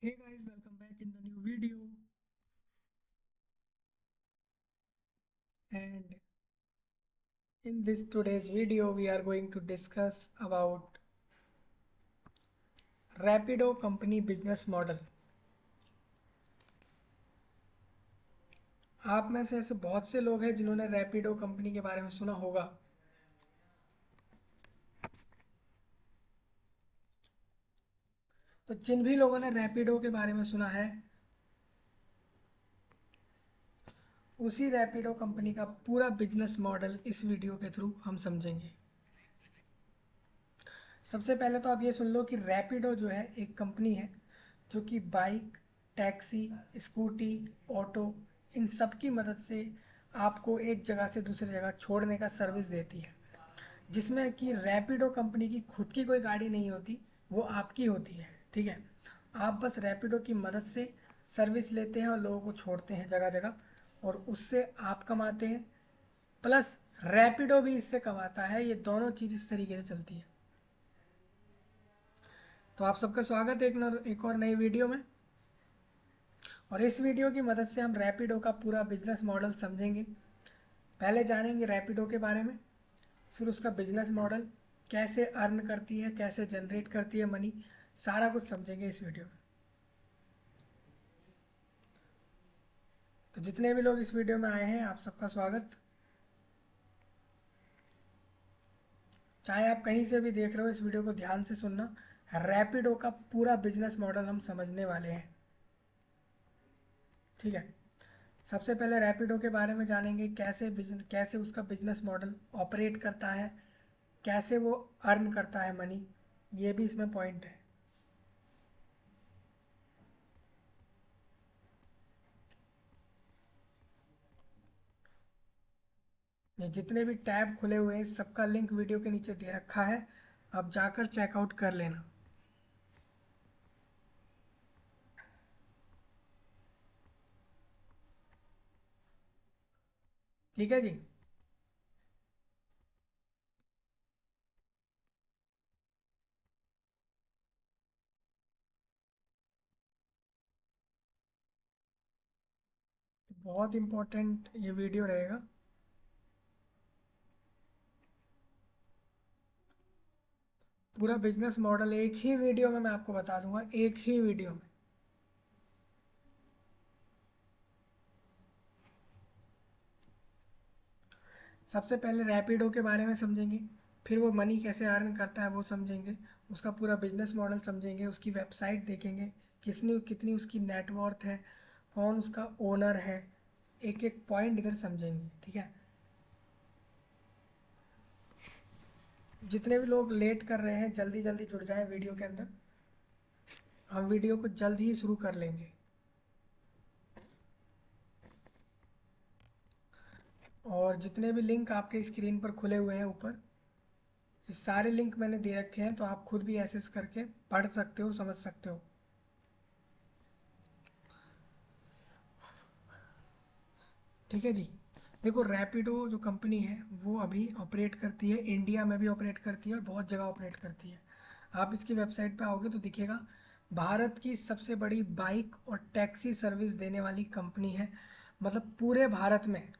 Hey guys, welcome back in the new video. And in this today's video, we are going to discuss about Rapido company business model. आप में से ऐसे बहुत से लोग हैं जिन्होंने रैपिडो कंपनी के बारे में सुना होगा। तो जिन भी लोगों ने रैपिडो के बारे में सुना है, उसी रैपिडो कंपनी का पूरा बिजनेस मॉडल इस वीडियो के थ्रू हम समझेंगे। सबसे पहले तो आप ये सुन लो कि रैपिडो जो है एक कंपनी है जो कि बाइक, टैक्सी, स्कूटी, ऑटो इन सब की मदद से आपको एक जगह से दूसरी जगह छोड़ने का सर्विस देती है। जिसमें कि रैपिडो कंपनी की खुद की कोई गाड़ी नहीं होती, वो आपकी होती है। ठीक है, आप बस रैपिडो की मदद से सर्विस लेते हैं और लोगों को छोड़ते हैं जगह जगह, और उससे आप कमाते हैं, प्लस रैपिडो भी इससे कमाता है। ये दोनों चीज़ इस तरीके से चलती है। तो आप सबका स्वागत है एक और नई वीडियो में। और इस वीडियो की मदद से हम रैपिडो का पूरा बिजनेस मॉडल समझेंगे। पहले जानेंगे रैपिडो के बारे में, फिर उसका बिजनेस मॉडल, कैसे अर्न करती है, कैसे जनरेट करती है मनी, सारा कुछ समझेंगे इस वीडियो में। तो जितने भी लोग इस वीडियो में आए हैं, आप सबका स्वागत। चाहे आप कहीं से भी देख रहे हो, इस वीडियो को ध्यान से सुनना। रैपिडो का पूरा बिजनेस मॉडल हम समझने वाले हैं। ठीक है, सबसे पहले रैपिडो के बारे में जानेंगे, कैसे उसका बिजनेस मॉडल ऑपरेट करता है, कैसे वो अर्न करता है मनी। ये भी इसमें पॉइंट है। ये जितने भी टैब खुले हुए हैं, सबका लिंक वीडियो के नीचे दे रखा है, आप जाकर चेकआउट कर लेना। ठीक है जी। बहुत इंपॉर्टेंट ये वीडियो रहेगा। पूरा बिजनेस मॉडल एक ही वीडियो में मैं आपको बता दूंगा, एक ही वीडियो में। सबसे पहले रैपिडो के बारे में समझेंगे, फिर वो मनी कैसे अर्न करता है वो समझेंगे, उसका पूरा बिजनेस मॉडल समझेंगे, उसकी वेबसाइट देखेंगे, किसने कितनी उसकी नेटवर्थ है, कौन उसका ओनर है। एक एक पॉइंट इधर समझेंगे। ठीक है, जितने भी लोग लेट कर रहे हैं, जल्दी जल्दी जुड़ जाएं वीडियो के अंदर। हम वीडियो को जल्द ही शुरू कर लेंगे। और जितने भी लिंक आपके स्क्रीन पर खुले हुए हैं ऊपर, ये सारे लिंक मैंने दे रखे हैं, तो आप खुद भी एक्सेस करके पढ़ सकते हो, समझ सकते हो। ठीक है जी। देखो, रैपिडो जो कंपनी है वो अभी ऑपरेट करती है, इंडिया में भी ऑपरेट करती है और बहुत जगह ऑपरेट करती है। आप इसकी वेबसाइट पे आओगे तो दिखेगा, भारत की सबसे बड़ी बाइक और टैक्सी सर्विस देने वाली कंपनी है। मतलब पूरे भारत में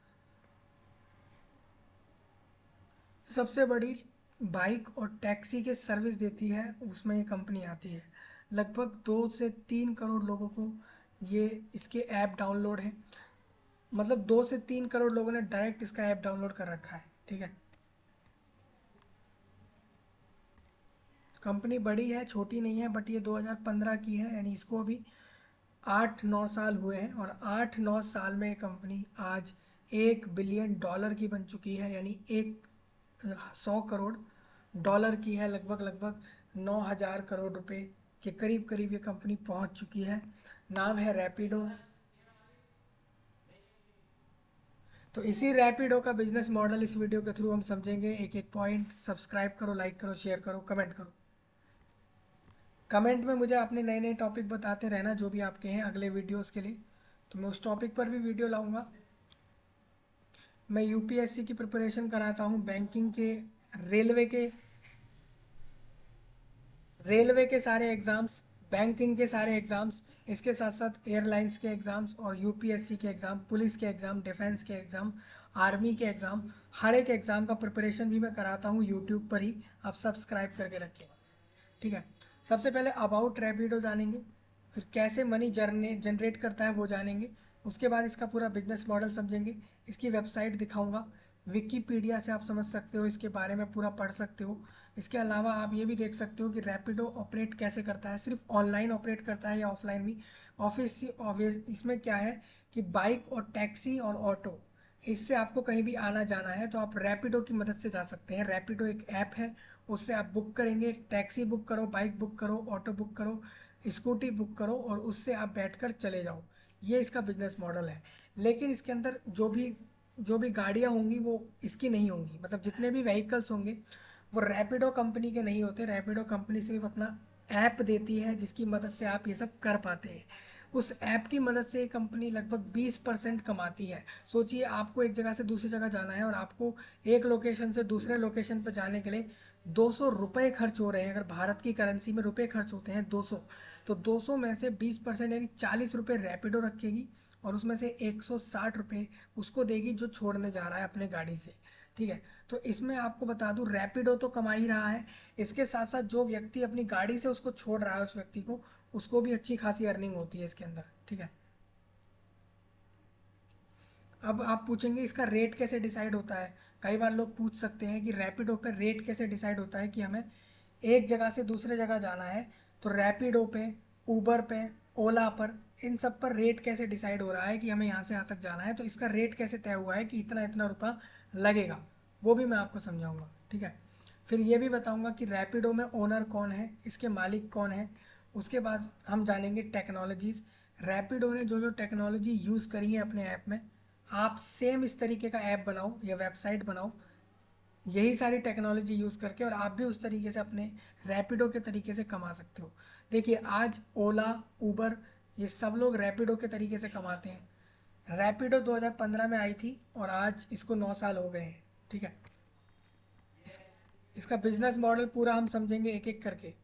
सबसे बड़ी बाइक और टैक्सी के सर्विस देती है, उसमें ये कंपनी आती है। लगभग 2 से 3 करोड़ लोगों को ये इसके ऐप डाउनलोड है। मतलब 2 से 3 करोड़ लोगों ने डायरेक्ट इसका ऐप डाउनलोड कर रखा है। ठीक है, कंपनी बड़ी है, छोटी नहीं है, बट ये 2015 की है, यानी इसको अभी 8-9 साल हुए हैं। और 8-9 साल में ये कंपनी आज $1 बिलियन की बन चुकी है, यानी 100 करोड़ डॉलर की है। लगभग लगभग 9,000 करोड़ रुपए के करीब करीब ये कंपनी पहुंच चुकी है। नाम है रैपिडो। तो इसी रैपिडो का बिजनेस मॉडल इस वीडियो के थ्रू हम समझेंगे, एक एक पॉइंट। सब्सक्राइब करो, लाइक करो, शेयर करो, कमेंट करो। कमेंट में मुझे अपने नए नए टॉपिक बताते रहना, जो भी आपके हैं अगले वीडियोस के लिए, तो मैं उस टॉपिक पर भी वीडियो लाऊंगा। मैं यूपीएससी की प्रिपरेशन कराता हूँ, बैंकिंग के, रेलवे के रेलवे के सारे एग्ज़ाम्स बैंकिंग के सारे एग्ज़ाम्स, इसके साथ साथ एयरलाइंस के एग्ज़ाम्स और यूपीएससी के एग्ज़ाम, पुलिस के एग्ज़ाम, डिफेंस के एग्ज़ाम, आर्मी के एग्ज़ाम, हर एक एग्ज़ाम का प्रिपरेशन भी मैं कराता हूँ यूट्यूब पर ही। आप सब्सक्राइब करके रखें, ठीक है। सबसे पहले अबाउट रैपिडो जानेंगे, फिर कैसे मनी जनरेट करता है वो जानेंगे, उसके बाद इसका पूरा बिजनेस मॉडल समझेंगे, इसकी वेबसाइट दिखाऊंगा, विकीपीडिया से आप समझ सकते हो, इसके बारे में पूरा पढ़ सकते हो। इसके अलावा आप ये भी देख सकते हो कि रैपिडो ऑपरेट कैसे करता है, सिर्फ ऑनलाइन ऑपरेट करता है या ऑफलाइन भी। ऑफिस इसमें क्या है कि बाइक और टैक्सी और ऑटो, इससे आपको कहीं भी आना जाना है तो आप रैपिडो की मदद से जा सकते हैं। रैपिडो एक ऐप है, उससे आप बुक करेंगे, टैक्सी बुक करो, बाइक बुक करो, ऑटो बुक करो, स्कूटी बुक करो और उससे आप बैठकर चले जाओ। ये इसका बिजनेस मॉडल है। लेकिन इसके अंदर जो भी गाड़ियाँ होंगी वो इसकी नहीं होंगी, मतलब जितने भी व्हीकल्स होंगे वो रैपिडो कंपनी के नहीं होते। रैपिडो कंपनी सिर्फ अपना ऐप देती है जिसकी मदद से आप ये सब कर पाते हैं। उस ऐप की मदद से ये कंपनी लगभग 20% कमाती है। सोचिए आपको एक जगह से दूसरी जगह जाना है और आपको एक लोकेशन से दूसरे लोकेशन पर जाने के लिए 200 रुपये खर्च हो रहे हैं। अगर भारत की करेंसी में रुपए खर्च होते हैं 200, तो 200 में से 20% यानी 40 रुपये रैपिडो रखेगी और उसमें से 160 रुपये उसको देगी जो छोड़ने जा रहा है अपने गाड़ी से, ठीक है। तो इसमें आपको बता दूं रैपिडो तो कमा ही रहा है, इसके साथ साथ जो व्यक्ति अपनी गाड़ी से उसको छोड़ रहा है उस व्यक्ति को, उसको भी अच्छी खासी अर्निंग होती है इसके अंदर, ठीक है। अब आप पूछेंगे इसका रेट कैसे डिसाइड होता है। कई बार लोग पूछ सकते हैं कि रैपिडो पे रेट कैसे डिसाइड होता है, कि हमें एक जगह से दूसरे जगह जाना है तो रैपिडो पे, ऊबर पे, ओला पर, इन सब पर रेट कैसे डिसाइड हो रहा है कि हमें यहाँ से यहाँ तक जाना है, तो इसका रेट कैसे तय हुआ है कि इतना इतना रुपया लगेगा, वो भी मैं आपको समझाऊंगा, ठीक है। फिर ये भी बताऊंगा कि रैपिडो में ओनर कौन है, इसके मालिक कौन है। उसके बाद हम जानेंगे टेक्नोलॉजीज़, रैपिडो ने जो जो टेक्नोलॉजी यूज़ करी है अपने ऐप में, आप सेम इस तरीके का ऐप बनाओ या वेबसाइट बनाओ यही सारी टेक्नोलॉजी यूज़ करके, और आप भी उस तरीके से अपने रैपिडो के तरीके से कमा सकते हो। देखिए आज ओला, उबर, ये सब लोग रैपिडो के तरीके से कमाते हैं। रैपिडो 2015 में आई थी और आज इसको 9 साल हो गए हैं, ठीक है। इसका बिजनेस मॉडल पूरा हम समझेंगे एक एक करके।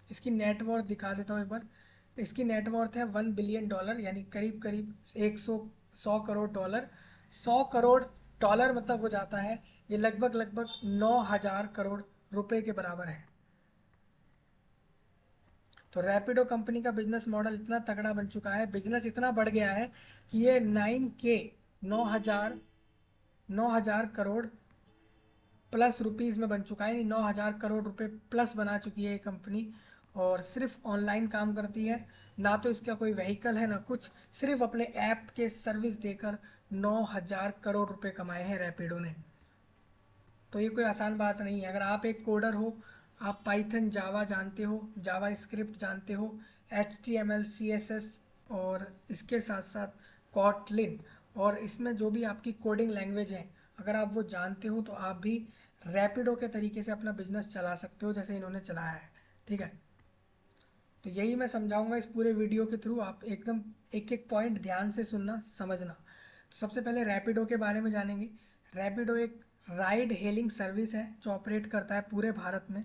इसकी नेटवर्थ दिखा देता हूँ एक बार। इसकी नेटवर्थ है $1 बिलियन, यानी करीब करीब 100 करोड़ डॉलर। 100 करोड़ डॉलर मतलब हो जाता है ये लगभग लगभग 9,000 करोड़ रुपए के बराबर है। तो रैपिडो कंपनी का बिजनेस मॉडल इतना तगड़ा बन चुका है, बिजनेस इतना बढ़ गया है कि ये 9K, 9,000 करोड़ प्लस रुपीज़ में बन चुका है, यानी 9,000 करोड़ रुपए प्लस बना चुकी है ये कंपनी। और सिर्फ ऑनलाइन काम करती है, ना तो इसका कोई व्हीकल है ना कुछ, सिर्फ अपने ऐप के सर्विस देकर 9,000 करोड़ रुपए कमाए हैं रैपिडो ने। तो ये कोई आसान बात नहीं है। अगर आप एक कोडर हो, आप पाइथन जावा जानते हो, जावा स्क्रिप्ट जानते हो, HTML CSS और इसके साथ साथ कॉटलिन, और इसमें जो भी आपकी कोडिंग लैंग्वेज है अगर आप वो जानते हो तो आप भी रैपिडो के तरीके से अपना बिजनेस चला सकते हो जैसे इन्होंने चलाया है, ठीक है। तो यही मैं समझाऊंगा इस पूरे वीडियो के थ्रू, आप एकदम एक एक पॉइंट ध्यान से सुनना समझना। तो सबसे पहले रैपिडो के बारे में जानेंगे। रैपिडो एक राइड हेलिंग सर्विस है जो ऑपरेट करता है पूरे भारत में।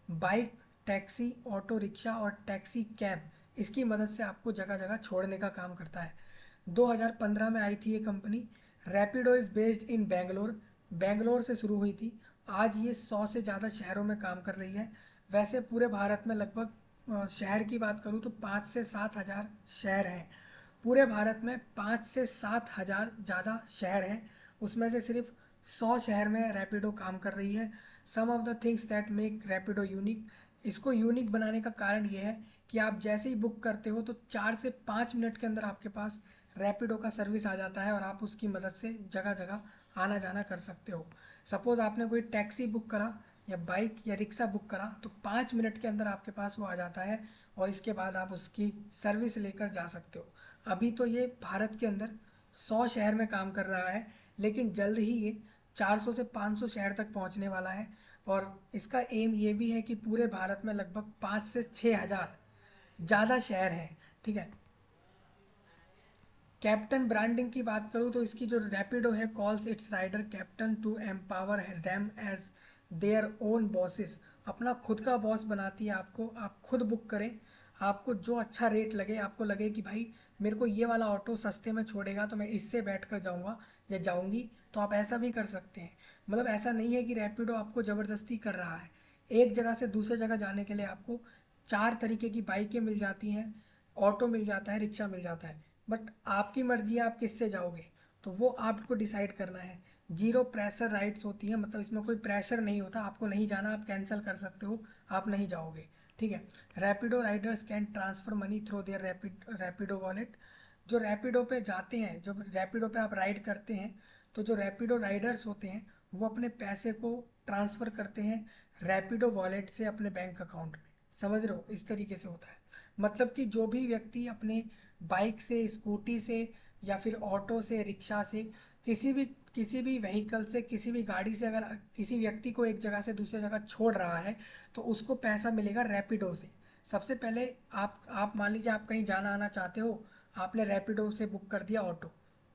बाइक, टैक्सी, ऑटो रिक्शा और टैक्सी कैब, इसकी मदद से आपको जगह जगह छोड़ने का काम करता है। 2015 में आई थी ये company. Rapido is based in Bangalore, Bangalore से शुरू हुई थी। आज ये 100 से ज़्यादा शहरों में काम कर रही है। वैसे पूरे भारत में लगभग शहर की बात करूँ तो 5 से 7 हज़ार शहर हैं। पूरे भारत में 5 से 7 हज़ार ज़्यादा शहर हैं, उसमें से सिर्फ 100 शहर में रैपिडो काम कर रही है। Some of the things that make Rapido unique, इसको यूनिक बनाने का कारण ये है कि आप जैसे ही बुक करते हो तो 4 से 5 मिनट के अंदर आपके पास रैपिडो का सर्विस आ जाता है और आप उसकी मदद से जगह जगह आना जाना कर सकते हो। सपोज़ आपने कोई टैक्सी बुक करा या बाइक या रिक्शा बुक करा तो 5 मिनट के अंदर आपके पास वो आ जाता है और इसके बाद आप उसकी सर्विस लेकर जा सकते हो। अभी तो ये भारत के अंदर 100 शहर में काम कर रहा है, लेकिन जल्द ही ये 400 से 500 शहर तक पहुंचने वाला है। और इसका एम ये भी है कि पूरे भारत में लगभग 5 से 6 हज़ार ज़्यादा शहर हैं, ठीक है। कैप्टन ब्रांडिंग की बात करूँ तो इसकी जो रैपिडो है calls its rider captain to empower them as their own bosses, अपना खुद का बॉस बनाती है आपको, आप खुद बुक करें, आपको जो अच्छा रेट लगे, आपको लगे कि भाई मेरे को ये वाला ऑटो सस्ते में छोड़ेगा तो मैं इससे बैठ कर जाऊँगा या जाऊँगी, तो आप ऐसा भी कर सकते हैं। मतलब ऐसा नहीं है कि रैपिडो आपको ज़बरदस्ती कर रहा है। एक जगह से दूसरे जगह जाने के लिए आपको 4 तरीके की बाइकें मिल जाती हैं, ऑटो मिल जाता है, रिक्शा मिल जाता है। बट आपकी मर्ज़ी है आप किससे जाओगे, तो वो आपको डिसाइड करना है। जीरो प्रेशर राइड्स होती हैं, मतलब इसमें कोई प्रेशर नहीं होता, आपको नहीं जाना आप कैंसिल कर सकते हो, आप नहीं जाओगे, ठीक है। Rapido Riders can transfer money through their Rapido wallet. जो रैपिडो पे जाते हैं, जब रैपिडो पे आप राइड करते हैं, तो जो रैपिडो राइडर्स होते हैं वो अपने पैसे को ट्रांसफ़र करते हैं रैपिडो वॉलेट से अपने बैंक अकाउंट में। समझ रहे हो, इस तरीके से होता है। मतलब कि जो भी व्यक्ति अपने बाइक से, स्कूटी से या फिर ऑटो से, रिक्शा से, किसी भी व्हीकल से, किसी भी गाड़ी से अगर किसी व्यक्ति को एक जगह से दूसरी जगह छोड़ रहा है, तो उसको पैसा मिलेगा रैपिडो से। सबसे पहले आप मान लीजिए आप कहीं जाना आना चाहते हो, आपने रैपिडो से बुक कर दिया ऑटो,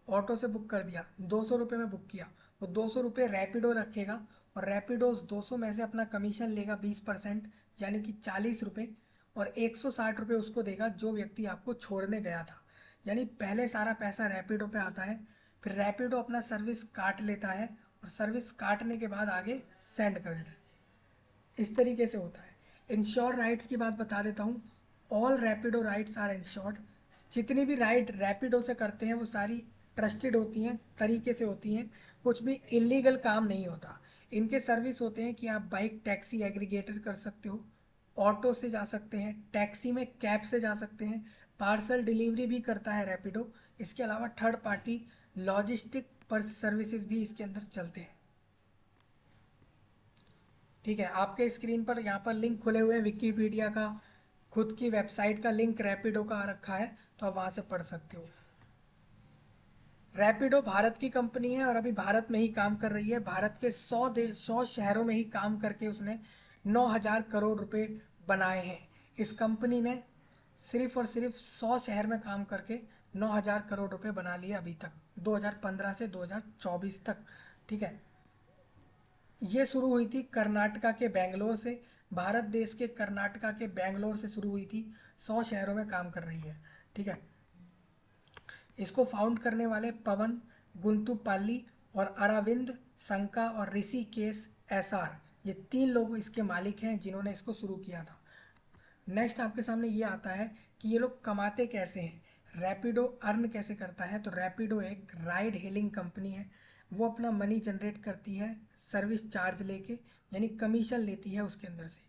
ऑटो से बुक कर दिया, 200 रुपये में बुक किया, वो 200 रुपये रैपिडो रखेगा और रैपिडो उस 200 में से अपना कमीशन लेगा 20%, यानी कि 40 रुपये, और 160 रुपये उसको देगा जो व्यक्ति आपको छोड़ने गया था। यानी पहले सारा पैसा रैपिडो पे आता है, फिर रैपिडो अपना सर्विस काट लेता है और सर्विस काटने के बाद आगे सेंड कर देता है। इस तरीके से होता है। इंश्योर राइड्स की बात बता देता हूँ। All Rapido rides are insured. जितनी भी राइड रैपिडो से करते हैं वो सारी ट्रस्टेड होती हैं, तरीके से होती हैं, कुछ भी इलीगल काम नहीं होता। इनके सर्विस होते हैं कि आप बाइक टैक्सी एग्रीगेटर कर सकते हो, ऑटो से जा सकते हैं, टैक्सी में कैब से जा सकते हैं, पार्सल डिलीवरी भी करता है रैपिडो। इसके अलावा थर्ड पार्टी लॉजिस्टिक पर सर्विसेज भी इसके अंदर चलते हैं, ठीक है। आपके स्क्रीन पर यहाँ पर लिंक खुले हुए हैं, विकीपीडिया का खुद की वेबसाइट का लिंक रैपिडो का आ रखा है, तो आप वहाँ से पढ़ सकते हो। रैपिडो भारत की कंपनी है और अभी भारत में ही काम कर रही है। भारत के 100 शहरों में ही काम करके उसने 9,000 करोड़ रुपए बनाए हैं। इस कंपनी ने सिर्फ और सिर्फ 100 शहर में काम करके 9,000 करोड़ रुपए बना लिए अभी तक, 2015 से 2024 तक, ठीक है। ये शुरू हुई थी कर्नाटका के बेंगलोर से, भारत देश के कर्नाटका के बेंगलोर से शुरू हुई थी, 100 शहरों में काम कर रही है, ठीक है। इसको फाउंड करने वाले पवन गुंतुपाली और अरविंद संका और ऋषिकेश एसआर, ये 3 लोग इसके मालिक हैं जिन्होंने इसको शुरू किया था। नेक्स्ट आपके सामने ये आता है कि ये लोग कमाते कैसे हैं, रैपिडो अर्न कैसे करता है। तो रैपिडो एक राइड हेलिंग कंपनी है, वो अपना मनी जनरेट करती है सर्विस चार्ज लेके, यानी कमीशन लेती है उसके अंदर से,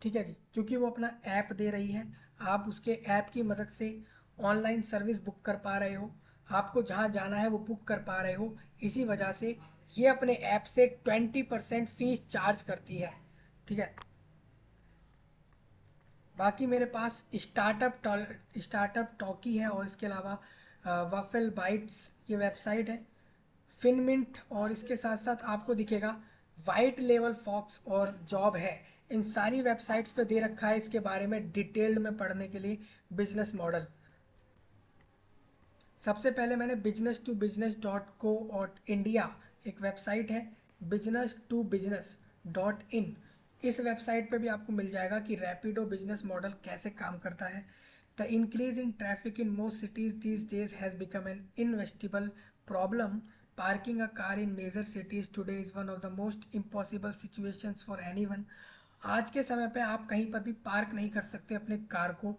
ठीक है जी। क्योंकि वो अपना ऐप दे रही है, आप उसके ऐप की मदद से ऑनलाइन सर्विस बुक कर पा रहे हो, आपको जहाँ जाना है वो बुक कर पा रहे हो। इसी वजह से ये अपने ऐप से 20% फीस चार्ज करती है, ठीक है। बाकी मेरे पास स्टार्टअप टॉकी है और इसके अलावा वफल बाइट्स ये वेबसाइट है, फिनमिंट, और इसके साथ साथ आपको दिखेगा वाइट लेवल फॉक्स और जॉब है। इन सारी वेबसाइट्स पे दे रखा है इसके बारे में डिटेल्ड में पढ़ने के लिए बिजनेस मॉडल। सबसे पहले मैंने business-to-business.co.india एक वेबसाइट है, business-to-business.in, इस वेबसाइट पे भी आपको मिल जाएगा कि रैपिडो बिजनेस मॉडल कैसे काम करता है। The increase in traffic in most cities these days has become an inevitable problem. Parking a car in major cities today is one of the most impossible situations for anyone. आज के समय पे आप कहीं पर भी पार्क नहीं कर सकते अपने कार को,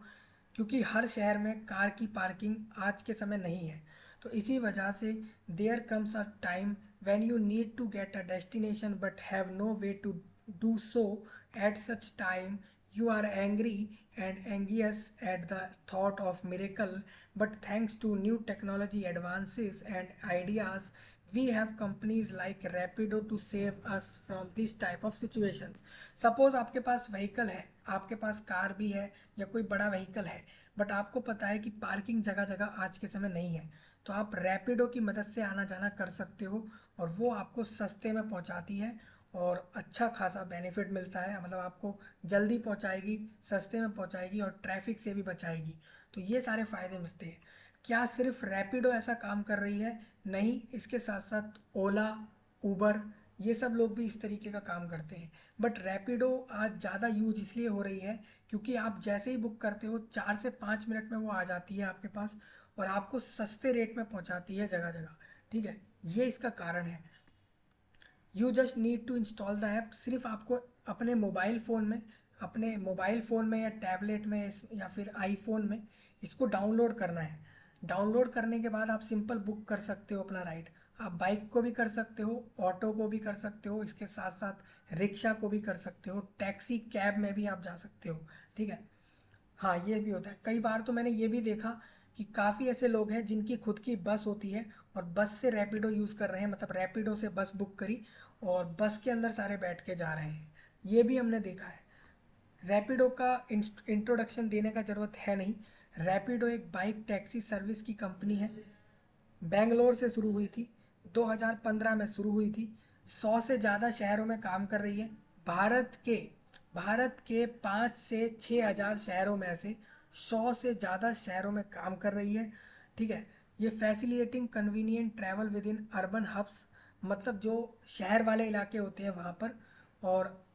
क्योंकि हर शहर में कार की पार्किंग आज के समय नहीं है। तो इसी वजह से there comes a time when you need to get a destination but have no way to do so. At such time you are angry and anxious at the thought of miracle, but thanks to new technology advances and ideas, we have companies like Rapido to save us from this type of situations. Suppose आपके पास vehicle है, आपके पास car भी है या कोई बड़ा vehicle है, but आपको पता है कि पार्किंग जगह जगह आज के समय नहीं है, तो आप रैपिडो की मदद से आना जाना कर सकते हो और वो आपको सस्ते में पहुंचाती है और अच्छा खासा बेनिफिट मिलता है। मतलब आपको जल्दी पहुंचाएगी, सस्ते में पहुंचाएगी और ट्रैफिक से भी बचाएगी। तो ये सारे फ़ायदे मिलते हैं। क्या सिर्फ रैपिडो ऐसा काम कर रही है? नहीं, इसके साथ साथ ओला, उबर, ये सब लोग भी इस तरीके का काम करते हैं। बट रैपिडो आज ज़्यादा यूज इसलिए हो रही है क्योंकि आप जैसे ही बुक करते हो 4 से 5 मिनट में वो आ जाती है आपके पास, और आपको सस्ते रेट में पहुंचाती है जगह जगह। ठीक है, ये इसका कारण है। You just need to install the app. सिर्फ आपको अपने मोबाइल फ़ोन में या टैबलेट में या फिर आईफोन में इसको डाउनलोड करना है। डाउनलोड करने के बाद आप सिंपल बुक कर सकते हो अपना राइड। आप बाइक को भी कर सकते हो, ऑटो को भी कर सकते हो, इसके साथ साथ रिक्शा को भी कर सकते हो, टैक्सी कैब में भी आप जा सकते हो। ठीक है। हाँ, ये भी होता है। कई बार तो मैंने ये भी देखा कि काफ़ी ऐसे लोग हैं जिनकी खुद की बस होती है और बस से रैपिडो यूज़ कर रहे हैं, मतलब रैपिडो से बस बुक करी और बस के अंदर सारे बैठ के जा रहे हैं। ये भी हमने देखा है। रैपिडो का इंट्रोडक्शन देने का ज़रूरत है नहीं। रैपिडो एक बाइक टैक्सी सर्विस की कंपनी है। बेंगलोर से शुरू हुई थी, 2015 में शुरू हुई थी। 100 से ज़्यादा शहरों में काम कर रही है। भारत के भारत के 5 से 6 हज़ार शहरों में से 100 से ज़्यादा शहरों में काम कर रही है। ठीक है। ये facilitating convenient travel within urban hubs, मतलब जो शहर वाले इलाके होते हैं वहाँ पर, और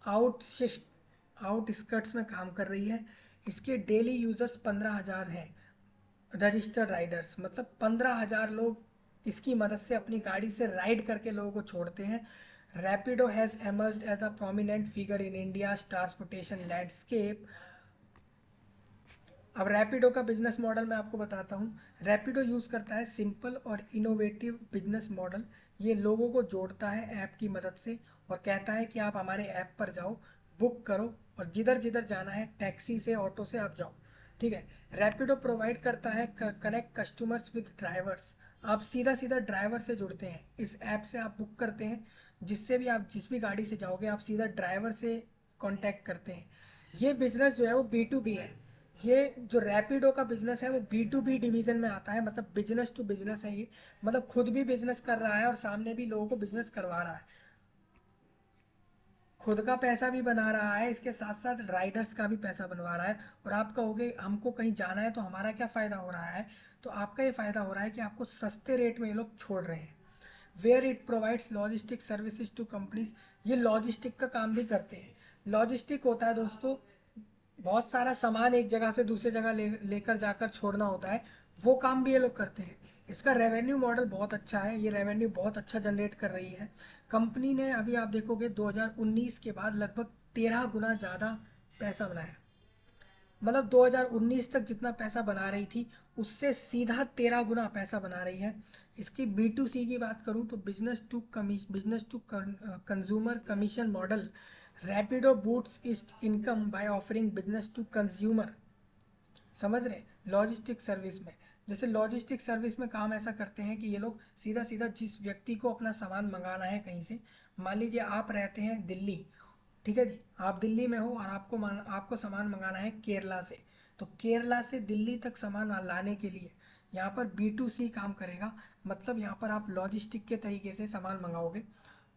आउटस्कर्ट्स में काम कर रही है। इसके डेली यूज़र्स 15 हज़ार हैं। रजिस्टर्ड राइडर्स मतलब 15 हज़ार लोग इसकी मदद से अपनी गाड़ी से राइड करके लोगों को छोड़ते हैं। Rapido has emerged as a prominent figure in India's transportation landscape. अब रैपिडो का बिजनेस मॉडल मैं आपको बताता हूँ। रैपिडो यूज़ करता है सिंपल और इनोवेटिव बिजनेस मॉडल। ये लोगों को जोड़ता है ऐप की मदद से और कहता है कि आप हमारे ऐप पर जाओ, बुक करो और जिधर जिधर जाना है टैक्सी से ऑटो से आप जाओ। ठीक है। रैपिडो प्रोवाइड करता है कनेक्ट कस्टमर्स विद ड्राइवर्स। आप सीधा सीधा ड्राइवर से जुड़ते हैं। इस ऐप से आप बुक करते हैं, जिससे भी आप जिस भी गाड़ी से जाओगे आप सीधा ड्राइवर से कांटेक्ट करते हैं। ये बिजनेस जो है वो B2B है। ये जो रैपिडो का बिजनेस है वो B2B डिवीजन में आता है, मतलब बिजनेस टू बिजनेस है ये। मतलब खुद भी बिजनेस कर रहा है और सामने भी लोगों को बिजनेस करवा रहा है। खुद का पैसा भी बना रहा है, इसके साथ साथ राइडर्स का भी पैसा बनवा रहा है। और आप कहोगे हमको कहीं जाना है तो हमारा क्या फ़ायदा हो रहा है, तो आपका ये फ़ायदा हो रहा है कि आपको सस्ते रेट में ये लोग छोड़ रहे हैं। Where it provides logistic services to companies. ये लॉजिस्टिक का काम भी करते हैं। लॉजिस्टिक होता है दोस्तों, बहुत सारा सामान एक जगह से दूसरी जगह लेकर जाकर छोड़ना होता है। वो काम भी ये लोग करते हैं। इसका रेवेन्यू मॉडल बहुत अच्छा है, ये रेवेन्यू बहुत अच्छा जनरेट कर रही है कंपनी ने। अभी आप देखोगे 2019 के बाद लगभग 13 गुना ज़्यादा पैसा बनाया। मतलब 2019 तक जितना पैसा बना रही थी उससे सीधा 13 गुना पैसा बना रही है। इसकी B2C की बात करूं तो business to consumer commission model. Rapido boots its income by offering business to consumer. समझ रहे? लॉजिस्टिक सर्विस में, जैसे लॉजिस्टिक सर्विस में काम ऐसा करते हैं कि ये लोग सीधा सीधा जिस व्यक्ति को अपना सामान मंगाना है कहीं से, मान लीजिए आप रहते हैं दिल्ली। ठीक है जी, आप दिल्ली में हो और आपको सामान मंगाना है केरला से। तो केरला से दिल्ली तक सामान लाने के लिए यहाँ पर B2C काम करेगा। मतलब यहाँ पर आप लॉजिस्टिक के तरीके से सामान मंगाओगे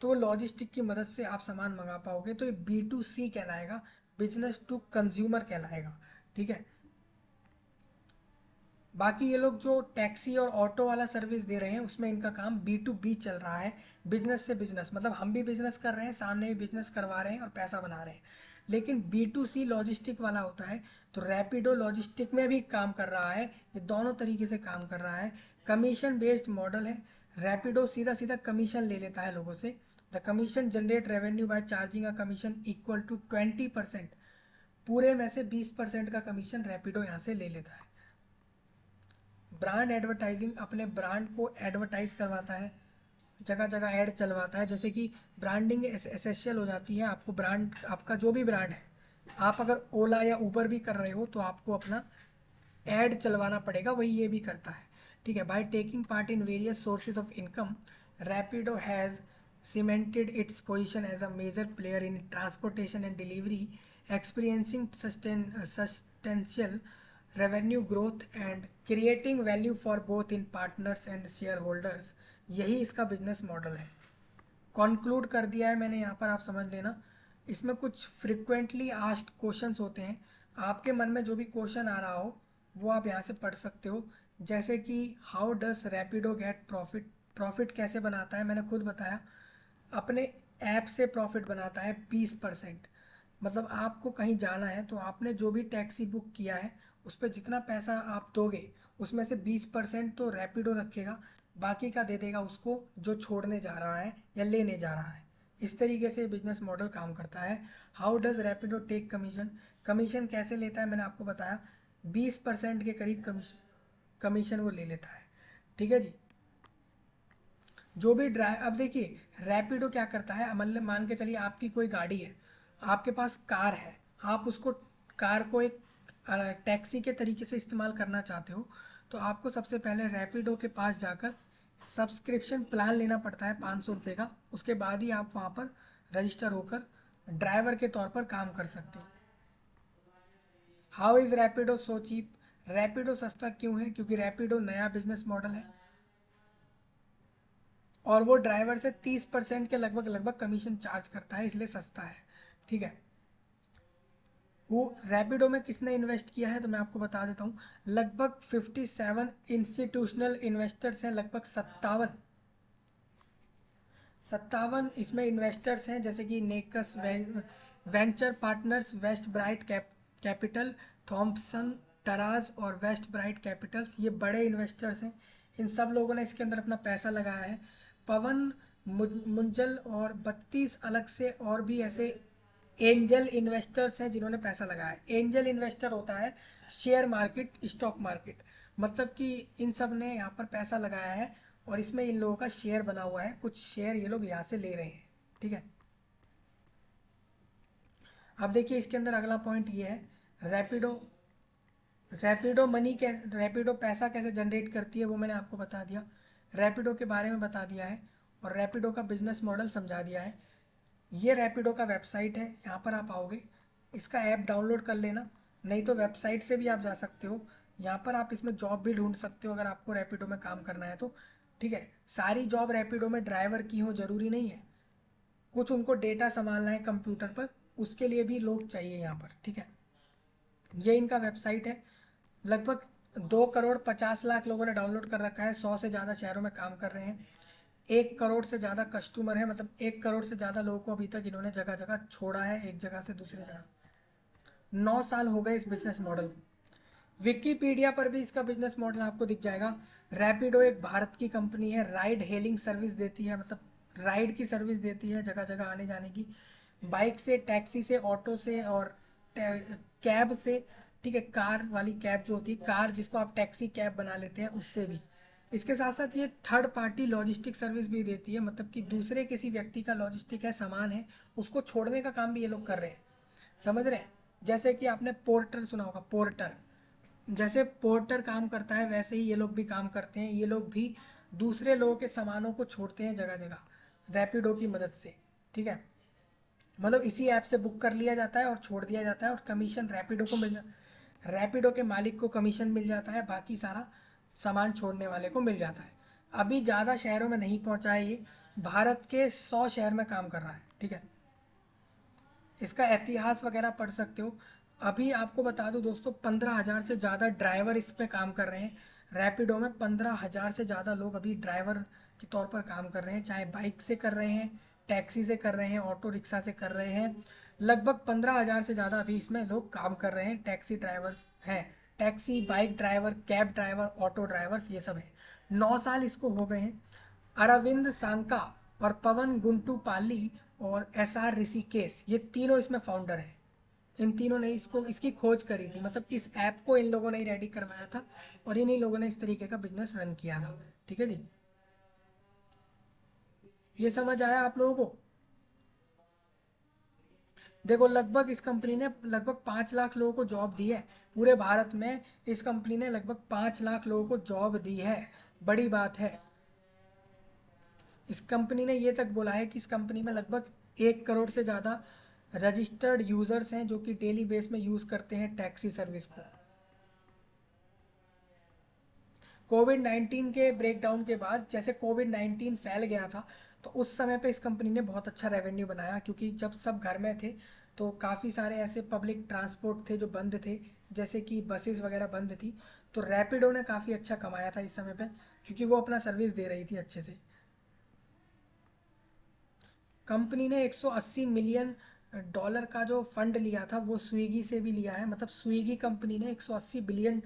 तो लॉजिस्टिक की मदद से आप सामान मंगा पाओगे, तो ये B2C कहलाएगा, बिजनेस टू कंज्यूमर कहलाएगा। ठीक है। बाकी ये लोग जो टैक्सी और ऑटो वाला सर्विस दे रहे हैं उसमें इनका काम B2B चल रहा है, बिजनेस से बिजनेस। मतलब हम भी बिजनेस कर रहे हैं, सामने भी बिजनेस करवा रहे हैं और पैसा बना रहे हैं। लेकिन B2C लॉजिस्टिक वाला होता है, तो रैपिडो लॉजिस्टिक में भी काम कर रहा है। ये दोनों तरीके से काम कर रहा है। कमीशन बेस्ड मॉडल है। रैपिडो सीधा सीधा कमीशन ले लेता है लोगों से। The commission generate revenue by charging a commission equal to 20%। पूरे में से 20% का कमीशन रैपिडो यहाँ से ले लेता है। ब्रांड एडवर्टाइजिंग, अपने ब्रांड को एडवर्टाइज करवाता है, जगह जगह ऐड चलवाता है। जैसे कि ब्रांडिंग एसेंशियल हो जाती है। आपको ब्रांड, आपका जो भी ब्रांड है, आप अगर ओला या उबर भी कर रहे हो तो आपको अपना ऐड चलवाना पड़ेगा, वही ये भी करता है। ठीक है। By taking part in various sources of income, Rapido has cemented its position as a major player in transportation and delivery, experiencing substantial revenue growth and creating value for both in partners and shareholders। यही इसका business model है। Conclude कर दिया है मैंने यहाँ पर, आप समझ लेना। इसमें कुछ फ्रिक्वेंटली आस्क्ड क्वेश्चंस होते हैं। आपके मन में जो भी क्वेश्चन आ रहा हो वो आप यहाँ से पढ़ सकते हो। जैसे कि how does Rapido gate profit, profit कैसे बनाता है, मैंने खुद बताया। अपने ऐप से प्रॉफिट बनाता है 20%। मतलब आपको कहीं जाना है तो आपने जो भी टैक्सी बुक किया है उस पर जितना पैसा आप दोगे उसमें से 20% तो रैपिडो रखेगा, बाकी का दे देगा उसको जो छोड़ने जा रहा है या लेने जा रहा है। इस तरीके से बिजनेस मॉडल काम करता है। How does Rapido take commission? Commission कैसे लेता है मैंने आपको बताया, 20% के करीब कमीशन कमीशन वो ले लेता है। ठीक है जी। जो भी ड्राइव, अब देखिए रैपिडो क्या करता है, मतलब मान के चलिए आपकी कोई गाड़ी है, आपके पास कार है, आप उसको कार को एक टैक्सी के तरीके से इस्तेमाल करना चाहते हो, तो आपको सबसे पहले रैपिडो के पास जाकर सब्सक्रिप्शन प्लान लेना पड़ता है 500 रुपये का। उसके बाद ही आप वहाँ पर रजिस्टर होकर ड्राइवर के तौर पर काम कर सकते हो। How is Rapido so cheap? Rapido सस्ता क्यों है? क्योंकि रैपिडो नया बिजनेस मॉडल है और वो ड्राइवर से 30% के लगभग लगभग कमीशन चार्ज करता है, इसलिए सस्ता है। ठीक है। वो रैपिडो में किसने इन्वेस्ट किया है तो मैं आपको बता देता हूँ। लगभग 57 इंस्टीट्यूशनल इन्वेस्टर्स हैं, लगभग 57 इसमें इन्वेस्टर्स हैं, जैसे कि Nexus Venture Partners, West Bright Capital, Thompson टराज और वेस्ट ब्राइट कैपिटल्स, ये बड़े इन्वेस्टर्स हैं। इन सब लोगों ने इसके अंदर अपना पैसा लगाया है। पवन मुंजल और 32 अलग से और भी ऐसे एंजल इन्वेस्टर्स हैं जिन्होंने पैसा लगाया है। एंजल इन्वेस्टर होता है शेयर मार्केट, स्टॉक मार्केट, मतलब कि इन सब ने यहाँ पर पैसा लगाया है और इसमें इन लोगों का शेयर बना हुआ है, कुछ शेयर ये लोग यहाँ से ले रहे हैं। ठीक है। अब देखिए इसके अंदर अगला पॉइंट ये है, रैपिडो रैपिडो मनी कै रैपिडो पैसा कैसे जनरेट करती है वो मैंने आपको बता दिया, रैपिडो के बारे में बता दिया है और रैपिडो का बिजनेस मॉडल समझा दिया है। ये रैपिडो का वेबसाइट है, यहाँ पर आप आओगे, इसका ऐप डाउनलोड कर लेना, नहीं तो वेबसाइट से भी आप जा सकते हो। यहाँ पर आप इसमें जॉब भी ढूंढ सकते हो अगर आपको रैपिडो में काम करना है तो। ठीक है। सारी जॉब रैपिडो में ड्राइवर की हो ज़रूरी नहीं है, कुछ उनको डेटा संभालना है कंप्यूटर पर, उसके लिए भी लोग चाहिए यहाँ पर। ठीक है। ये इनका वेबसाइट है। लगभग 2,50,00,000 लोगों ने डाउनलोड कर रखा है, 100 से ज़्यादा शहरों में काम कर रहे हैं, 1 करोड़ से ज़्यादा कस्टमर है, मतलब 1 करोड़ से ज़्यादा लोगों को अभी तक इन्होंने जगह जगह छोड़ा है, एक जगह से दूसरी जगह। 9 साल हो गए इस बिजनेस मॉडल को। विकीपीडिया पर भी इसका बिजनेस मॉडल आपको दिख जाएगा। रैपिडो एक भारत की कंपनी है, राइड हेलिंग सर्विस देती है, मतलब राइड की सर्विस देती है जगह जगह आने जाने की, बाइक से, टैक्सी से, ऑटो से और कैब से। ठीक है। कार वाली कैब जो होती है, कार जिसको आप टैक्सी कैब बना लेते हैं, उससे भी। इसके साथ साथ ये थर्ड पार्टी लॉजिस्टिक सर्विस भी देती है, मतलब कि दूसरे किसी व्यक्ति का लॉजिस्टिक है, सामान है, उसको छोड़ने का काम भी ये लोग कर रहे हैं। समझ रहे हैं? जैसे कि आपने पोर्टर सुना होगा, पोर्टर, जैसे पोर्टर काम करता है वैसे ही ये लोग भी काम करते हैं। ये लोग भी दूसरे लोगों के सामानों को छोड़ते हैं जगह जगह रैपिडो की मदद से। ठीक है। मतलब इसी ऐप से बुक कर लिया जाता है और छोड़ दिया जाता है और कमीशन रैपिडो को मिल रैपिडो के मालिक को कमीशन मिल जाता है, बाकी सारा सामान छोड़ने वाले को मिल जाता है। अभी ज़्यादा शहरों में नहीं पहुंचा है ये, भारत के 100 शहर में काम कर रहा है। ठीक है। इसका इतिहास वगैरह पढ़ सकते हो। अभी आपको बता दूं दोस्तों, 15,000 से ज़्यादा ड्राइवर इस पे काम कर रहे हैं। रैपिडो में 15,000 से ज़्यादा लोग अभी ड्राइवर के तौर पर काम कर रहे हैं, चाहे बाइक से कर रहे हैं, टैक्सी से कर रहे हैं, ऑटो रिक्शा से कर रहे हैं। लगभग 15,000 से ज़्यादा अभी इसमें लोग काम कर रहे हैं, टैक्सी ड्राइवर्स हैं। Taxi, bike driver, cab driver, auto drivers, ये सब हैं। 9 साल इसको हो गए हैं। अरविंद सांका और पवन गुंटू पाली और एसआर ऋषिकेश, ये तीनों इसमें फाउंडर हैं। इन तीनों ने इसको इसकी खोज करी थी, मतलब इस ऐप को इन लोगों ने ही रेडी करवाया था और इन्हीं लोगों ने इस तरीके का बिजनेस रन किया था। ठीक है जी। ये समझ आया आप लोगों को? देखो लगभग इस कंपनी ने लगभग 5 लाख लोगों को जॉब दी है, पूरे भारत में इस कंपनी ने लगभग 5 लाख लोगों को जॉब दी है। बड़ी बात है। इस कंपनी ने ये तक बोला है कि इस कंपनी में लगभग 1 करोड़ से ज़्यादा रजिस्टर्ड यूज़र्स हैं जो कि डेली बेस में यूज़ करते हैं टैक्सी सर्विस को। कोविड-19 के ब्रेकडाउन के बाद, जैसे कोविड-19 फैल गया था, तो उस समय पे इस कंपनी ने बहुत अच्छा रेवेन्यू बनाया, क्योंकि जब सब घर में थे तो काफ़ी सारे ऐसे पब्लिक ट्रांसपोर्ट थे जो बंद थे, जैसे कि बसेस वगैरह बंद थी। तो रैपिडो ने काफ़ी अच्छा कमाया था इस समय पे, क्योंकि वो अपना सर्विस दे रही थी अच्छे से। कंपनी ने 180 मिलियन डॉलर का जो फंड लिया था वो स्विगी से भी लिया है। मतलब स्विगी कंपनी ने 180 बिलियन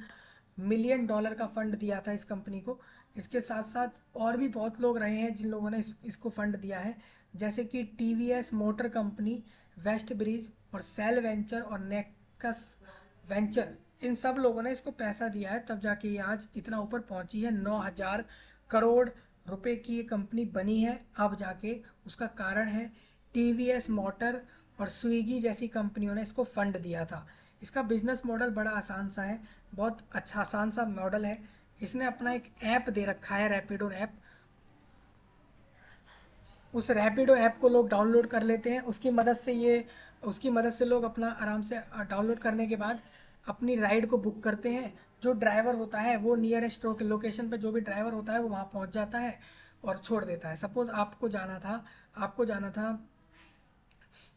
मिलियन डॉलर का फंड दिया था इस कंपनी को। इसके साथ साथ और भी बहुत लोग रहे हैं जिन लोगों ने इसको फंड दिया है, जैसे कि TVS motor company, Westbridge और सेल वेंचर और नेक्सस वेंचर। इन सब लोगों ने इसको पैसा दिया है, तब जाके ये आज इतना ऊपर पहुंची है। 9,000 करोड़ रुपए की ये कंपनी बनी है अब जाके। उसका कारण है टीवीएस मोटर और स्विगी जैसी कंपनियों ने इसको फंड दिया था। इसका बिजनेस मॉडल बड़ा आसान सा है, बहुत अच्छा आसान सा मॉडल है। इसने अपना एक ऐप दे रखा है, रैपिडो ऐप। उस रैपिडो ऐप को लोग डाउनलोड कर लेते हैं। उसकी मदद से लोग अपना आराम से डाउनलोड करने के बाद अपनी राइड को बुक करते हैं। जो ड्राइवर होता है वो नियरेस्ट लोकेशन पे जो भी ड्राइवर होता है वो वहाँ पहुँच जाता है और छोड़ देता है। सपोज़ आपको जाना था,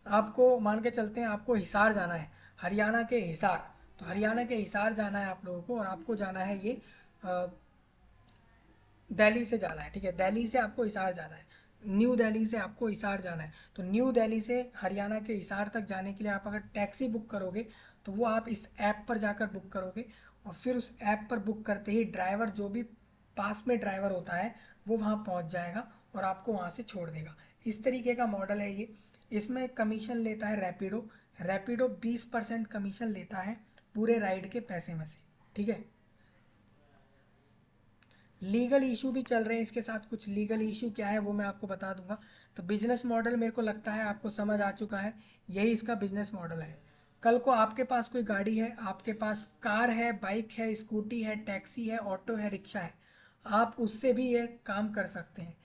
आपको मान के चलते हैं आपको हिसार जाना है, हरियाणा के हिसार। तो हरियाणा के हिसार जाना है आप लोगों को, और आपको जाना है ये अ, दिल्ली से जाना है। ठीक है, दिल्ली से आपको हिसार जाना है, न्यू दिल्ली से आपको हिसार जाना है। तो न्यू दिल्ली से हरियाणा के हिसार तक जाने के लिए आप अगर टैक्सी बुक करोगे तो वो आप इस ऐप पर जाकर बुक करोगे, और फिर उस ऐप पर बुक करते ही ड्राइवर, जो भी पास में ड्राइवर होता है, वो वहाँ पहुँच जाएगा और आपको वहाँ से छोड़ देगा। इस तरीके का मॉडल है ये। इसमें कमीशन लेता है रैपिडो। रैपिडो 20% कमीशन लेता है पूरे राइड के पैसे में से। ठीक है, लीगल इशू भी चल रहे हैं इसके साथ। कुछ लीगल इशू क्या है वो मैं आपको बता दूंगा। तो बिजनेस मॉडल मेरे को लगता है आपको समझ आ चुका है। यही इसका बिजनेस मॉडल है। कल को आपके पास कोई गाड़ी है, आपके पास कार है, बाइक है, स्कूटी है, टैक्सी है, ऑटो है, रिक्शा है, आप उससे भी ये काम कर सकते हैं।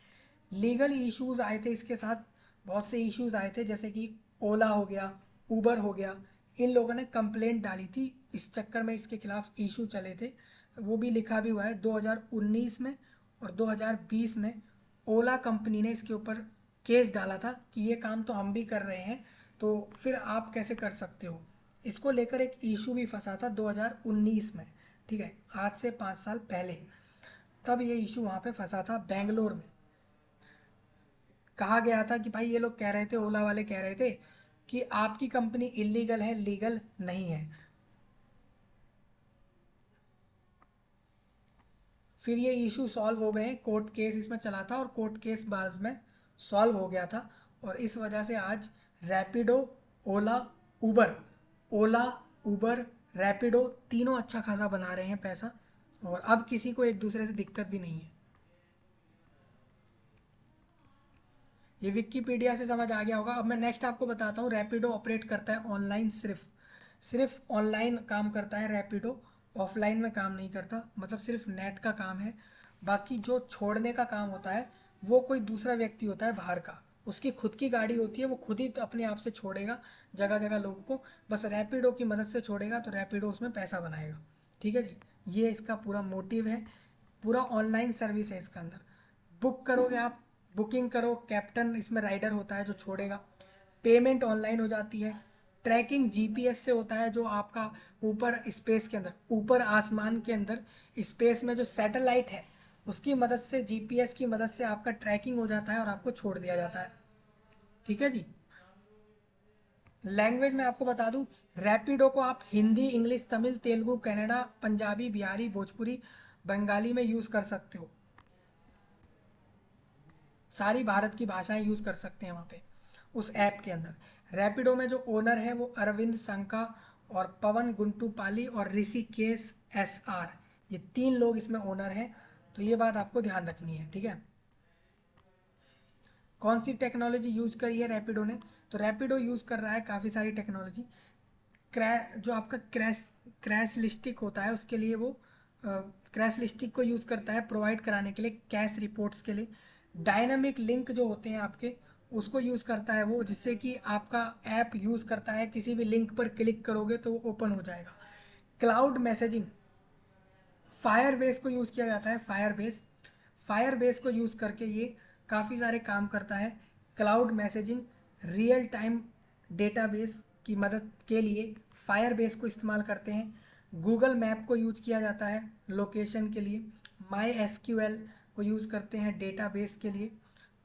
लीगल इश्यूज आए थे इसके साथ, बहुत से इश्यूज आए थे, जैसे कि ओला हो गया, उबर हो गया। इन लोगों ने कंप्लेंट डाली थी, इस चक्कर में इसके खिलाफ इशू चले थे। वो भी लिखा भी हुआ है 2019 में और 2020 में। ओला कंपनी ने इसके ऊपर केस डाला था कि ये काम तो हम भी कर रहे हैं, तो फिर आप कैसे कर सकते हो। इसको लेकर एक इशू भी फंसा था 2019 में। ठीक है, आज से 5 साल पहले तब ये इशू वहाँ पे फंसा था बेंगलोर में। कहा गया था कि भाई ये लोग कह रहे थे, ओला वाले कह रहे थे कि आपकी कंपनी इलीगल है, लीगल नहीं है। फिर ये इशू सॉल्व हो गए, कोर्ट केस इसमें चला था और कोर्ट केस बाद में सॉल्व हो गया था। और इस वजह से आज रैपिडो, ओला, उबर, ओला, उबर, रैपिडो तीनों अच्छा खासा बना रहे हैं पैसा, और अब किसी को एक दूसरे से दिक्कत भी नहीं है। ये विकिपीडिया से समझ आ गया होगा। अब मैं नेक्स्ट आपको बताता हूँ। रैपिडो ऑपरेट करता है ऑनलाइन, सिर्फ सिर्फ ऑनलाइन काम करता है रैपिडो। ऑफलाइन में काम नहीं करता, मतलब सिर्फ नेट का काम है। बाकी जो छोड़ने का काम होता है वो कोई दूसरा व्यक्ति होता है बाहर का। उसकी खुद की गाड़ी होती है, वो खुद ही तो अपने आप से छोड़ेगा जगह जगह लोगों को। बस रैपिडो की मदद से छोड़ेगा तो रैपिडो उसमें पैसा बनाएगा। ठीक है जी, ये इसका पूरा मोटिव है। पूरा ऑनलाइन सर्विस है इसके अंदर। बुक करोगे आप, बुकिंग करो, कैप्टन इसमें राइडर होता है जो छोड़ेगा। पेमेंट ऑनलाइन हो जाती है। ट्रैकिंग जीपीएस से होता है, जो आपका ऊपर स्पेस के अंदर, ऊपर आसमान के अंदर स्पेस में जो सैटेलाइट है उसकी मदद से, जीपीएस की मदद से आपका ट्रैकिंग हो जाता है और आपको छोड़ दिया जाता है। ठीक है जी। लैंग्वेज में आपको बता दूं, रैपिडो को आप हिंदी, इंग्लिश, तमिल, तेलुगु, कन्नड़ा, पंजाबी, बिहारी, भोजपुरी, बंगाली में यूज़ कर सकते हो। सारी भारत की भाषाएं यूज़ कर सकते हैं वहाँ पे उस ऐप के अंदर। रैपिडो में जो ओनर है वो अरविंद संका और पवन गुंटूपाली और ऋषिकेश SR, ये 3 लोग इसमें ओनर हैं। तो ये बात आपको ध्यान रखनी है। ठीक है, कौन सी टेक्नोलॉजी यूज़ करी है रैपिडो ने? तो रैपिडो यूज़ कर रहा है काफ़ी सारी टेक्नोलॉजी। जो आपका क्रैश लिस्टिक होता है उसके लिए वो क्रैश लिस्टिक को यूज़ करता है प्रोवाइड कराने के लिए, कैश रिपोर्ट्स के लिए। डायनामिक लिंक जो होते हैं आपके, उसको यूज़ करता है वो, जिससे कि आपका ऐप यूज़ करता है, किसी भी लिंक पर क्लिक करोगे तो वो ओपन हो जाएगा। क्लाउड मैसेजिंग, फायरबेस को यूज़ किया जाता है। फायरबेस को यूज़ करके ये काफ़ी सारे काम करता है। Cloud messaging, real time database की मदद के लिए फायरबेस को इस्तेमाल करते हैं। गूगल मैप को यूज़ किया जाता है लोकेशन के लिए। माई एसक्यूएल को यूज़ करते हैं डेटाबेस के लिए।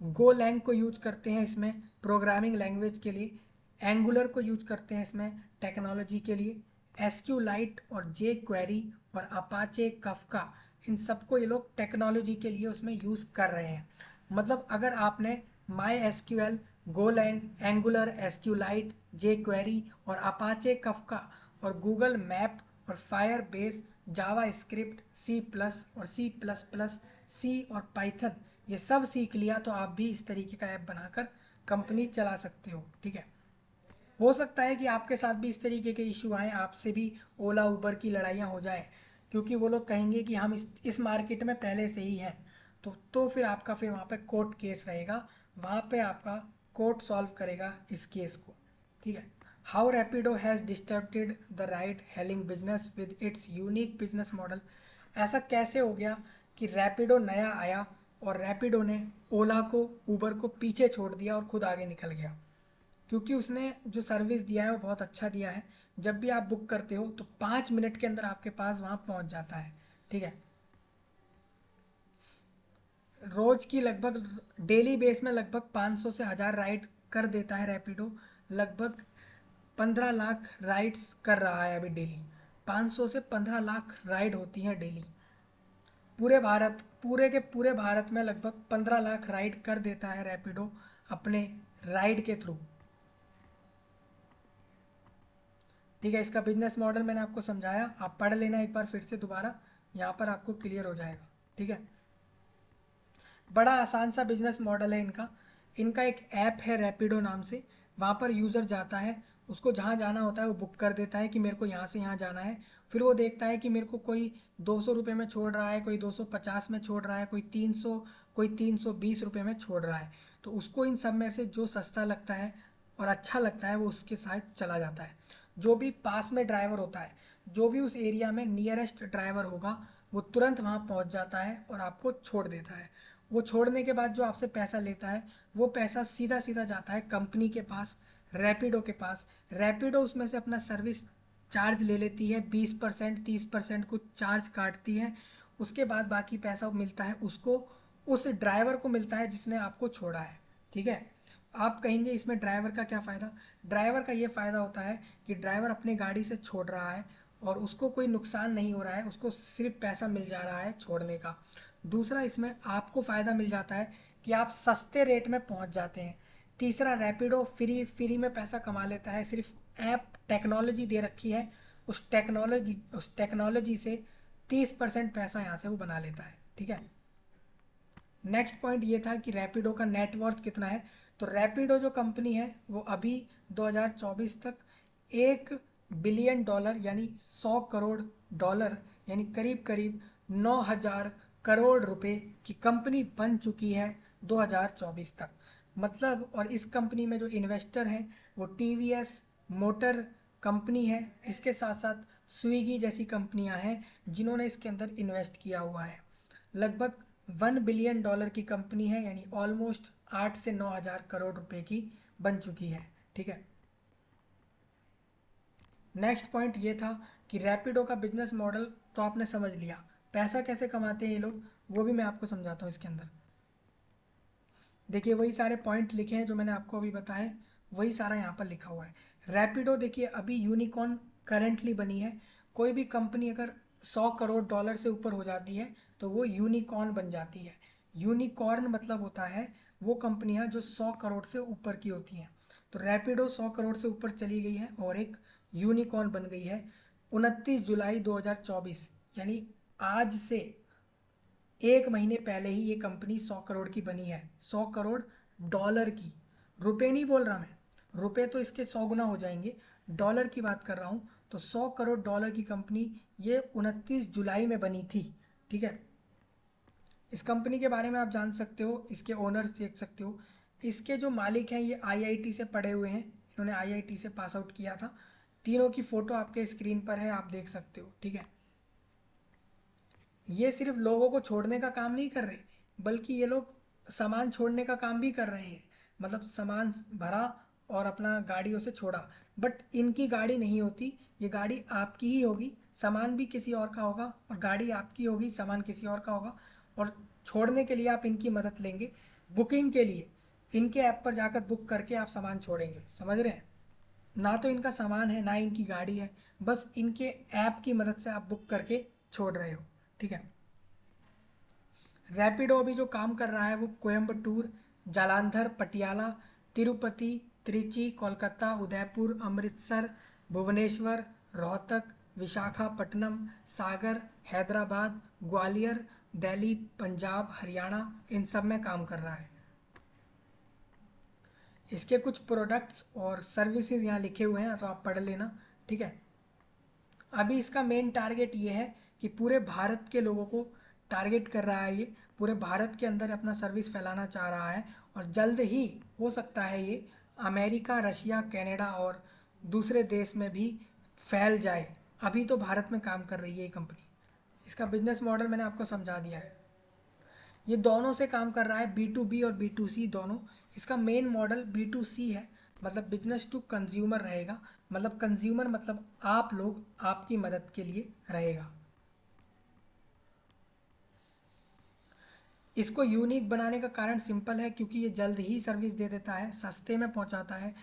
गोलैंग को यूज करते हैं इसमें प्रोग्रामिंग लैंग्वेज के लिए, एंगुलर को यूज करते हैं इसमें टेक्नोलॉजी के लिए, एसक्यूलाइट और जे क्वेरी और अपाचे कफका, इन सबको ये लोग टेक्नोलॉजी के लिए उसमें यूज़ कर रहे हैं। मतलब अगर आपने my SQL, Golang, angular, SQLite, J query और अपाचे कफका और गूगल मैप और फायर बेस, जावा स्क्रिप्ट, सी प्लस और सी प्लस प्लस, सी और पाइथन ये सब सीख लिया तो आप भी इस तरीके का ऐप बनाकर कंपनी चला सकते हो। ठीक है, हो सकता है कि आपके साथ भी इस तरीके के इशू आए, आपसे भी ओला उबर की लड़ाइयाँ हो जाए, क्योंकि वो लोग कहेंगे कि हम इस मार्केट में पहले से ही हैं। तो फिर आपका फिर वहाँ पे कोर्ट केस रहेगा, वहाँ पे आपका कोर्ट सॉल्व करेगा इस केस को। ठीक है, how Rapido has disturbed the ride hailing business with its unique business model. ऐसा कैसे हो गया कि रैपिडो नया आया और रैपिडो ने ओला को, उबर को पीछे छोड़ दिया और खुद आगे निकल गया। क्योंकि उसने जो सर्विस दिया है वो बहुत अच्छा दिया है। जब भी आप बुक करते हो तो 5 मिनट के अंदर आपके पास वहाँ पहुँच जाता है। ठीक है, रोज की लगभग डेली बेस में लगभग 500 से 1000 राइड कर देता है रैपिडो। लगभग 15 लाख राइड्स कर रहा है अभी डेली। 500 से 15 लाख राइड होती हैं डेली। पूरे भारत में लगभग 15 लाख राइड कर देता है रैपिडो अपने राइड के थ्रू। ठीक है, इसका बिजनेस मॉडल मैंने आपको समझाया, आप पढ़ लेना एक बार फिर से दोबारा, यहाँ पर आपको क्लियर हो जाएगा। ठीक है, बड़ा आसान सा बिजनेस मॉडल है इनका। इनका एक ऐप है रैपिडो नाम से, वहाँ पर यूज़र जाता है, उसको जहाँ जाना होता है वो बुक कर देता है कि मेरे को यहाँ से यहाँ जाना है। फिर वो देखता है कि मेरे को कोई 200 रुपये में छोड़ रहा है, कोई 250 में छोड़ रहा है, कोई 300, कोई 320 रुपये में छोड़ रहा है। तो उसको इन सब में से जो सस्ता लगता है और अच्छा लगता है वो उसके साथ चला जाता है। जो भी पास में ड्राइवर होता है, जो भी उस एरिया में नियरेस्ट ड्राइवर होगा, वो तुरंत वहाँ पहुँच जाता है और आपको छोड़ देता है। वो छोड़ने के बाद जो आपसे पैसा लेता है वो पैसा सीधा सीधा जाता है कंपनी के पास, रैपिडो के पास। रैपिडो उसमें से अपना सर्विस चार्ज ले लेती है, 20% 30% कुछ चार्ज काटती है। उसके बाद बाकी पैसा मिलता है उसको, उस ड्राइवर को मिलता है जिसने आपको छोड़ा है। ठीक है, आप कहेंगे इसमें ड्राइवर का क्या फ़ायदा। ड्राइवर का ये फ़ायदा होता है कि ड्राइवर अपनी गाड़ी से छोड़ रहा है और उसको कोई नुकसान नहीं हो रहा है, उसको सिर्फ पैसा मिल जा रहा है छोड़ने का। दूसरा, इसमें आपको फ़ायदा मिल जाता है कि आप सस्ते रेट में पहुंच जाते हैं। तीसरा, रैपिडो फ्री में पैसा कमा लेता है, सिर्फ ऐप टेक्नोलॉजी दे रखी है, उस टेक्नोलॉजी से 30% पैसा यहाँ से वो बना लेता है। ठीक है, नेक्स्ट पॉइंट ये था कि रैपिडो का नेटवर्थ कितना है। तो रैपिडो जो कंपनी है वो अभी 2024 तक $1 बिलियन यानी 100 करोड़, यानी करीब करीब 9000 करोड़ रुपए की कंपनी बन चुकी है 2024 तक। मतलब, और इस कंपनी में जो इन्वेस्टर हैं वो टीवीएस मोटर कंपनी है, इसके साथ साथ स्विगी जैसी कंपनियां हैं जिन्होंने इसके अंदर इन्वेस्ट किया हुआ है। लगभग $1 बिलियन की कंपनी है, यानी ऑलमोस्ट 8 से 9 हजार करोड़ रुपए की बन चुकी है। ठीक है, नेक्स्ट पॉइंट ये था कि रैपिडो का बिजनेस मॉडल तो आपने समझ लिया। पैसा कैसे कमाते हैं ये लोग वो भी मैं आपको समझाता हूँ इसके अंदर। देखिए, वही सारे पॉइंट लिखे हैं जो मैंने आपको अभी बताए, वही सारा यहाँ पर लिखा हुआ है। रैपिडो देखिए अभी यूनिकॉर्न करेंटली बनी है। कोई भी कंपनी अगर $100 करोड़ से ऊपर हो जाती है तो वो यूनिकॉर्न बन जाती है। यूनिकॉर्न मतलब होता है वो कंपनियां जो 100 करोड़ से ऊपर की होती हैं। तो रैपिडो 100 करोड़ से ऊपर चली गई है और एक यूनिकॉर्न बन गई है। 29 जुलाई 2024, यानी आज से 1 महीने पहले ही ये कंपनी 100 करोड़ की बनी है। $100 करोड़ की, रुपए नहीं बोल रहा मैं, रुपए तो इसके 100 गुना हो जाएंगे, डॉलर की बात कर रहा हूँ। तो $100 करोड़ की कंपनी ये 29 जुलाई में बनी थी। ठीक है, इस कंपनी के बारे में आप जान सकते हो, इसके ओनर्स देख सकते हो। इसके जो मालिक हैं ये आईआईटी से पढ़े हुए हैं, इन्होंने आईआईटी से पास आउट किया था। तीनों की फ़ोटो आपके स्क्रीन पर है, आप देख सकते हो। ठीक है, ये सिर्फ लोगों को छोड़ने का काम नहीं कर रहे, बल्कि ये लोग सामान छोड़ने का काम भी कर रहे हैं। मतलब सामान भरा और अपना गाड़ियों से छोड़ा, बट इनकी गाड़ी नहीं होती, ये गाड़ी आपकी ही होगी, सामान भी किसी और का होगा, और गाड़ी आपकी होगी, सामान किसी और का होगा, और छोड़ने के लिए आप इनकी मदद लेंगे। बुकिंग के लिए इनके ऐप पर जाकर बुक करके आप सामान छोड़ेंगे, समझ रहे हैं? ना तो इनका सामान है ना इनकी गाड़ी है, बस इनके ऐप की मदद से आप बुक करके छोड़ रहे हो, ठीक है। रैपिडो अभी जो काम कर रहा है वो कोयम्बटूर, जालंधर, पटियाला, तिरुपति, त्रिची, कोलकाता, उदयपुर, अमृतसर, भुवनेश्वर, रोहतक, विशाखापट्टनम, सागर, हैदराबाद, ग्वालियर, दिल्ली, पंजाब, हरियाणा, इन सब में काम कर रहा है। इसके कुछ प्रोडक्ट्स और सर्विसेज यहाँ लिखे हुए हैं तो आप पढ़ लेना, ठीक है। अभी इसका मेन टारगेट ये है कि पूरे भारत के लोगों को टारगेट कर रहा है, ये पूरे भारत के अंदर अपना सर्विस फैलाना चाह रहा है और जल्द ही हो सकता है ये अमेरिका, रशिया, कनाडा और दूसरे देश में भी फैल जाए। अभी तो भारत में काम कर रही है ये कंपनी। इसका बिजनेस मॉडल मैंने आपको समझा दिया है। ये दोनों से काम कर रहा है, B2B और B2C दोनों। इसका मेन मॉडल B2C है, मतलब बिजनेस टू कंज्यूमर रहेगा। मतलब कंज्यूमर मतलब आप लोग, आपकी मदद के लिए रहेगा। इसको यूनिक बनाने का कारण सिंपल है, क्योंकि ये जल्द ही सर्विस दे देता है, सस्ते में पहुंचाता है।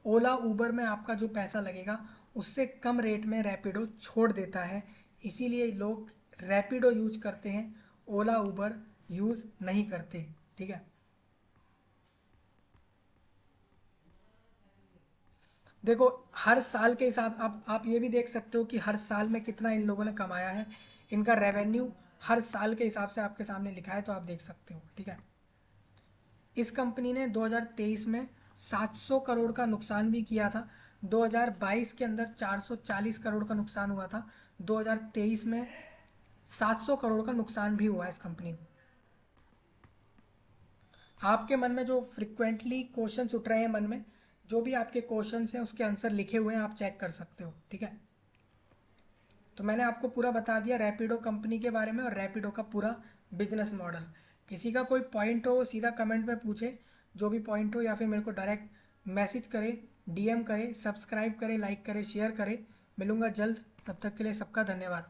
ओला उबर में आपका जो पैसा लगेगा उससे कम रेट में रैपिडो छोड़ देता है, इसीलिए लोग रैपिडो यूज करते हैं, ओला उबर यूज़ नहीं करते, ठीक है। देखो, हर साल के हिसाब आप ये भी देख सकते हो कि हर साल में कितना इन लोगों ने कमाया है। इनका रेवेन्यू हर साल के हिसाब से आपके सामने लिखा है तो आप देख सकते हो, ठीक है। इस कंपनी ने 2023 में 700 करोड़ का नुकसान भी किया था। 2022 के अंदर 440 करोड़ का नुकसान हुआ था। 2023 में 700 करोड़ का नुकसान भी हुआ है इस कंपनी को। आपके मन में जो फ्रिक्वेंटली क्वेश्चंस उठ रहे हैं मन में, जो भी आपके क्वेश्चंस हैं उसके आंसर लिखे हुए हैं, आप चेक कर सकते हो, ठीक है। तो मैंने आपको पूरा बता दिया रैपिडो कंपनी के बारे में और रैपिडो का पूरा बिजनेस मॉडल। किसी का कोई पॉइंट हो सीधा कमेंट में पूछे, जो भी पॉइंट हो, या फिर मेरे को डायरेक्ट मैसेज करे, DM करे, सब्सक्राइब करे, लाइक करे, शेयर करे। मिलूंगा जल्द, तब तक के लिए सबका धन्यवाद।